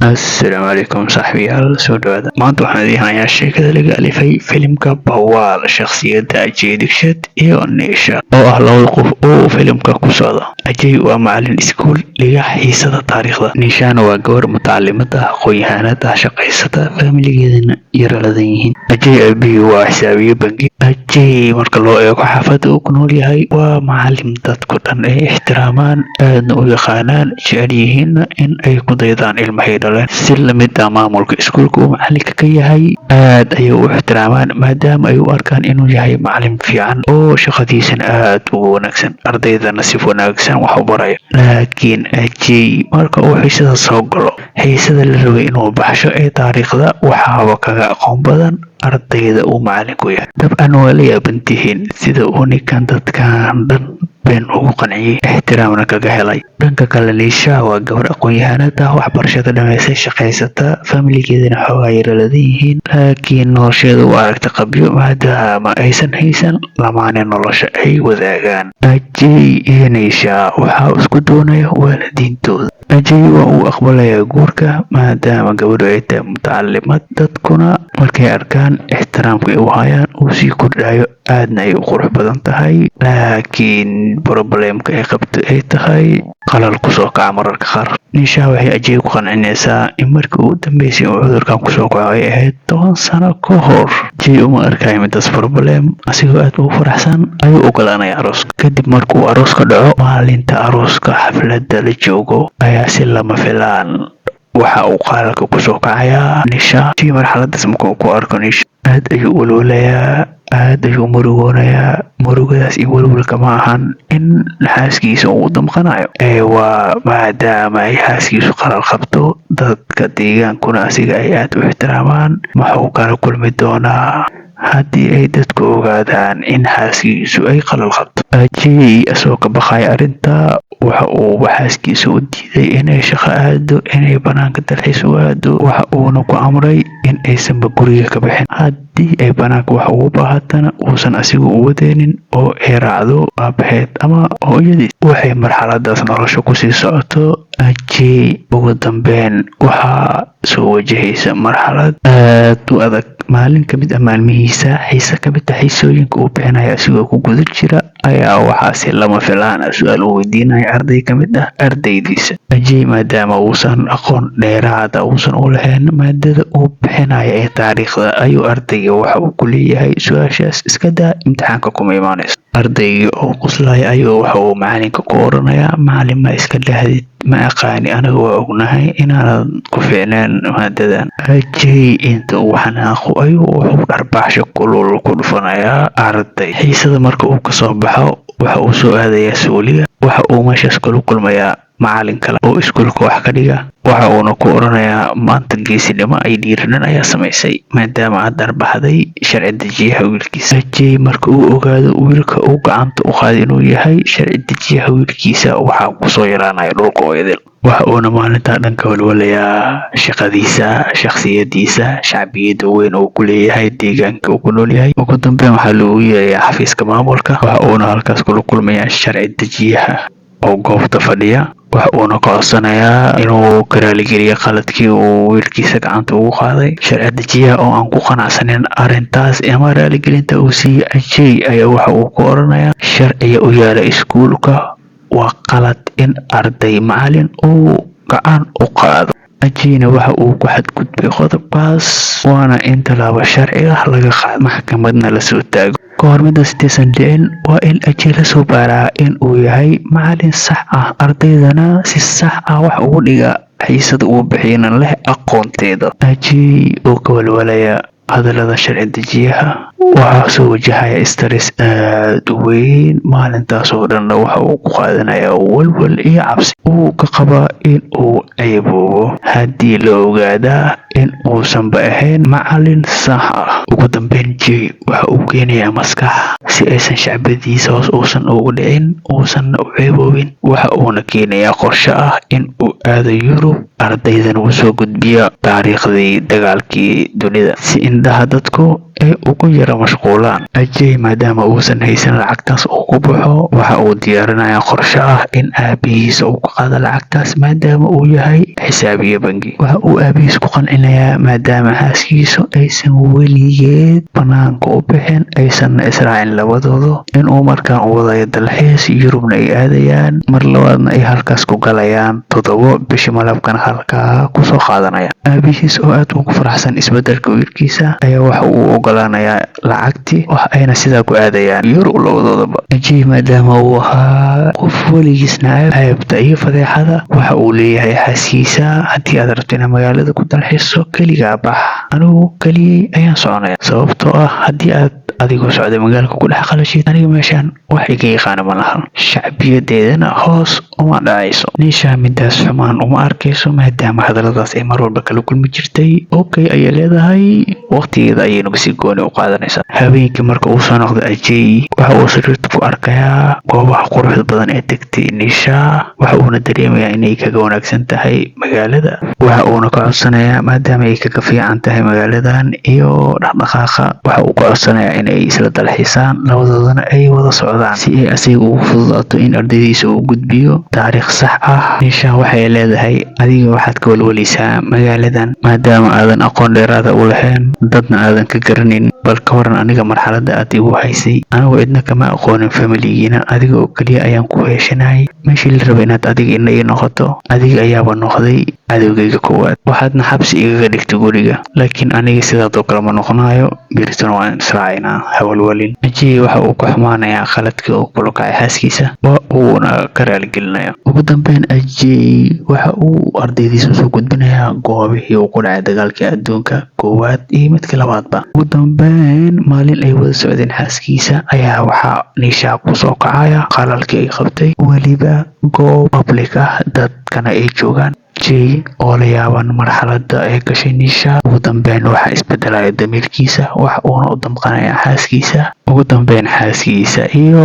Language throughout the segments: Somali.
السلام عليكم صاحبي سود هذا ما توحنا ذي هاي الشيء كذا لقى في فيلم كبوال شخصية أجي دكشت إيو النيشا أو أهل الوقوف أو فيلم كقصة أجي ومعلن سكول لقى حيسة تاريخ ذا نيشان وجور متعلمة خويهانة شقيسة فاميلي جدنا يرى لذيهن أجي أبي وحسابي بنجي أجي مرك الله يكو حفظ وكنولي هاي ومعلم تذكر أن احترامان أن يخانان جاريهن إن أي قضيضان المحيط si lamid ah maamulka iskuulka uu macalinka ka yahay aad ayay u ixtiraamaan maadaama ay u arkaan inuu yahay macalin fiican oo shaqadiisana aad ugu wanaagsan ardaydana si wanaagsan wax u barayo laakiin ajay marka uu xiisada soo galo xiisada la rabay inuu baxsho ee taariikhda waxaaba kaga aqoon badan ardayda uu macalinku yahay dabcan waa la yaabantihiin sida uu ninkan dadkan dhan been ugu qanciyay ixtiraamna kaga helay dhanka kale Niisha waa gabar aqoon-yahanad ah waxbarashada dhameysay shaqaysata familigeedana xoogaa yara leeyihiin laakiin nolosheedu waa aragti qabyo maadaama aysan haysan lamaane nolosha ay wadaagaan Ajay iyo Niisha waxaa isku doonaya waalidiintooda Ajay waa uu aqbalayaa guurka maadaama gabadhu ay tahay mutacallimad dadkuna markay arkaan ixtiraamka ay u hayaan uu sii kordhayo aadna ay u qurux badan tahay laakiin problemka ay qabto ay tahay qalal kusoo kaca mararka qaar Niisha waxay Ajay ku qancinaysaa in markii ugu dambeysay uu cudurkan kusoo kaco ay ahayd 10 sano ka hor Ajay uma arkayo midaas problem asigoo aad ugu faraxsan ayuu ogolaanaya arooska kadib markuu arooska dhaco maalinta arooska xafladda la joogo ayaa si lama filaan waxa uu qalalka kusoo kacayaa Niisha si marxaladaas markuu ku arko Niisha aad ayuu walwalayaa aad ayuu murugoonayaa murugadaas iyo walwalka ma ahan in xaaskiisa uu damqanayo waa maadaama ay xaaskiisu qalal qabto dadka deegaankuna asiga ay aad u ixtiraamaan maxuu kala kulmi doonaa haddii ay dadku ogaadaan in xaaskiisu ay qalal qabto Ajay asoo ka baqaya arrinta waxa uu xaaskiisa u diiday inay shaqo aado inay banaanka dalxiis u aado waxa uuna ku amray in aysanba guriga ka bixin haddii ay banaanka wax ugu baahatana uusan asigu u wadeenin oo ay raacdo aabaheed ama hooyadiis waxay marxaladaas nolosha kusii socoto Ajay ugu dambeyn waxaa soo wajahaysa marxalad aad u adag maalin ka mid ah maalmihiisa xiisa ka mid ah xiisooyinka uu bixinayo asigoo ku guda jira ayaa waxaasi lama filaan su'aal uu weydiinaya arday ka mid ah ardaydiisa Ajay maadaama uusan aqoon dheeraad ah uusan u lahayn maadada uu bixinayo ee taariikhda ayuu ardayga waxa uu ku leeyahay su'aashaas iska daa imtixaanka kuma imaanayso ardayga oo qoslaya ayuu waxa uu macalinka ku oranayaa macalin ma iska dhahdid ma aqaani anaga waa ognahay inaanad ku fiicneen maadadan Ajay inta uu xanaaqo ayuu wuxuu dharbaaxsho kulul ku dhufanayaa arday xiisada marka uu kasoo baxo waxa uu soo aadayaa suuliga waxa uu meeshaas kala kulmayaa macalin kale oo iskuulka wax ka dhiga waxa uuna ku oranayaa maanta geesinimo ay dhiiranan ayaa samaysay maadaama aad darbaxday sharci dejiyaha wiilkiisa Ajay marka uu ogaado wiilka uu gacanta u qaaday inuu yahay sharci dejiyaha wiilkiisa waxaa kusoo yaraanaya dhulka oo idil waxa uuna maalintaa dhanka walwalayaa shaqadiisa shakhsiyadiisa shacbiyada weyn oo ku leeyahay deegaanka uu ku nool yahay ugu dambeyn waxaa loogu yeerayaa xafiiska maamulka waxa uuna halkaas kula kulmayaa sharci dejiyaha oo goobta fadhiya waxa uuna ka codsanayaa inuu ka raaligeliyo qaladkii uu wiilkiisa gacanta ugu qaaday sharci dejiyaha oo aan ku qanacsanin arrintaas ama raaligelinta uu siiyey Ajay ayaa waxa uu ku oranayaa sharciga u yaala iskuulka waa qalad in arday macalin uu gacan u qaado Ajayna waxa uu ku xadgudbay qodobkaas waana in talaabo sharci ah laga qaado maxkamadna la soo taago kahor midaas intaysan dhicin waa in Ajay la soo baaraa in uu yahay macalin sax ah ardaydana si sax ah wax ugu dhiga xiisada uu bixiyana leh aqoonteeda Ajay oo ka walwalaya hadalada sharci dejiyaha waxaa soo wajahaya stress aad u weyn maalintaas oo dhan waxa uu ku qaadanayaa walwal iyo cabsi uu ka qabaa in uu ceeboobo haddii la ogaadaa in uusanba ahayn macalin sax ah ugu dambeyn Ajay waxa uu keenayaa maskax si aysan shacbadiisa hoos uusan ugu dhicin uusan u ceeboobin waxa uuna keenayaa qorshe ah in uu aado Yurub ardaydan uu soo gudbiyo taariikhdii dagaalkii dunida si indhaha dadku ay ugu yara mashquulaan. Ajay maadaama uusan haysan lacagtaas uu ku baxo, waxa uu diyaarinayaa qorshe ah in aabihiisa uu ka qaado lacagtaas maadaama uu yahay xisaabiye bangi. Waxa uu aabihiis ku qancinayaa maadaama xaaskiisu aysan weligeed banaanka u bixin, aysanna israacin labadooda, inuu markaan u wadayo dalxiis, Yurubna ay aadayaan, mar labaadna ay halkaas ku galayaan 7 bishii malabkana halkaa kusoo qaadanaya. Aabihiis oo aad ugu faraxsan isbedelka wiilkiisa ayaa waxa uu ogolaanayaa lacagtii, wax ayna sidaa ku aadayaan Yurub labadoodaba. Ajay maadaama uu ahaa qof weligiisna ceebta iyo fadeexada, waxa uu leeyahay xaaskiisa, haddii aad rabto inaad magaalada ku dalxiiso keligaa bax, anigu keligay ayaan soconaya, sababtoo ah haddii aad adigoo socda magaalka ku dhex qalashid, aniga meeshaan wax iga yaqaana ma lahan, shacbiyadeedana hoos uma dhacayso. Nisha midaas xumaan uma arkayso maadaama hadaladaas ay mar walba kala kulmi jirtay. Okay ayay leedahay, waqtigeeda ayayna si gooni u qaadanaysaa. Habeenkii marka uu soo noqdo Ajay, waxa uu sariirta ku arkayaa goobaha quruxda badan ee degtay Nisha, waxa uuna dareemayaa inay kaga wanaagsan tahay magaalada. Waxa uuna ka codsanayaa maadaama ay kaga fiican tahay magaaladan iyo dhaqdhaqaaqa, waxa uu ka codsanayaa inay isla dalxiisaan, labadoodana ay wada socdaan si ay asiga ugu fududaato in ardaydiisa uu gudbiyo taariikh sax ah. Nisha waxay leedahay, adiga waxaad ka walwalaysaa magaaladan maadaama aadan aqoon dheeraada u lahayn, dadna aadan ka garanin, bal ka waran aniga marxaladda aad igu haysay, anigu cidna kama aqoonin familigiina, adiga oo keliya ayaan ku heshanahay. Meeshii la raba inaad adiga ina ii noqoto, adiga ayaaba noqday cadowgayga koowaad, waxaadna xabsi igaga dhigtay guriga, laakiin aniga sidaadoo kale ma noqonayo, biritana waan israacaynaa, hawalwalin. Ajay waxa uu ka xumaanayaa qaladkii uu kula kacay xaaskiisa, waa uuna ka raaligelinayaa. Ugu dambeyn Ajay waxa uu ardaydiisa usoo gudbinayaa goobihii uu ku dhacay dagaalkii adduunka koowaad iyo midkii labaadba. Ugu dambeyn maalin ay wada socdeen xaaskiisa ayaa waxaa Nisha kusoo kacaya qalalkii ay qabtay, weliba goob public ah, dadkana ay joogaan. Ajay oo la yaaban marxaladda ay gashay Nisha, ugu dambeyn waxaa isbedelaya damiirkiisa, wax uuna u damqanayaa xaaskiisa. Ugu dambeyn xaaskiisa iyo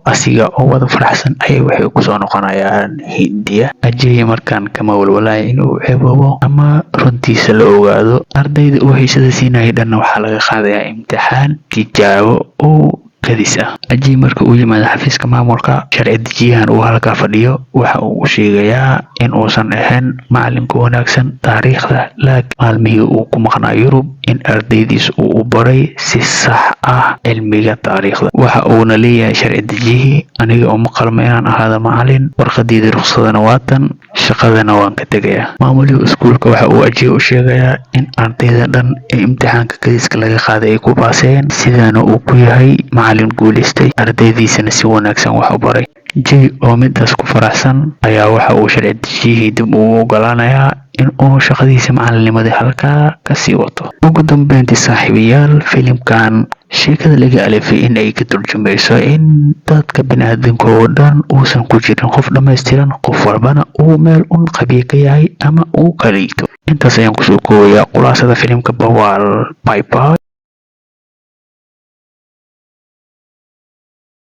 asiga oo wada faraxsan ayay waxay kusoo noqonayaan Hindiya. Ajay markaan kama walwalaya inuu ceeboobo ama runtiisa la ogaado. Ardayda uu xiisada siinayay dhanna waxaa laga qaadayaa imtixaan tijaabo oo kadis ah. Ajay marka uu yimaado xafiiska maamulka, sharci dejiyahan uu halkaa fadhiyo, waxa uu sheegayaa in uusan ahayn macalinka wanaagsan taariikhda, laakiin maalmihii uu ku maqnaa Yurub in ardaydiisa uu u baray si sax ah cilmiga taariikhda. Waxa uuna leeyahay sharci dejiyihii, aniga uma qalmo inaan ahaado macalin, warqadeedii ruqsadana waatan, shaqadana waan ka tegayaa. Maamulihii iskuulka waxa uu Ajay u sheegayaa in ardayda dhan ee imtixaanka kadiska laga qaaday ay ku baaseen, sidaana uu ku yahay macalin guuleystay, ardaydiisana si wanaagsan wax u baray. Ajay oo midaas ku faraxsan ayaa waxa uu sharci dejiyihii dib ugu ogolaanayaa in uu shaqadiisa macalinnimadii halkaa kasii wato. Ugu dambeyntii saaxiibayaal, filimkan sheekada laga alifay in ay ka turjumayso in dadka bini'aadamka oo dhan uusan ku jirin qof dhammaystiran, qof walbana uu meel un qabiil ka yahay ama uu ka liito. Intaas ayaan kusoo koobayaa khulaasada filimka Bawaal. Bye bye.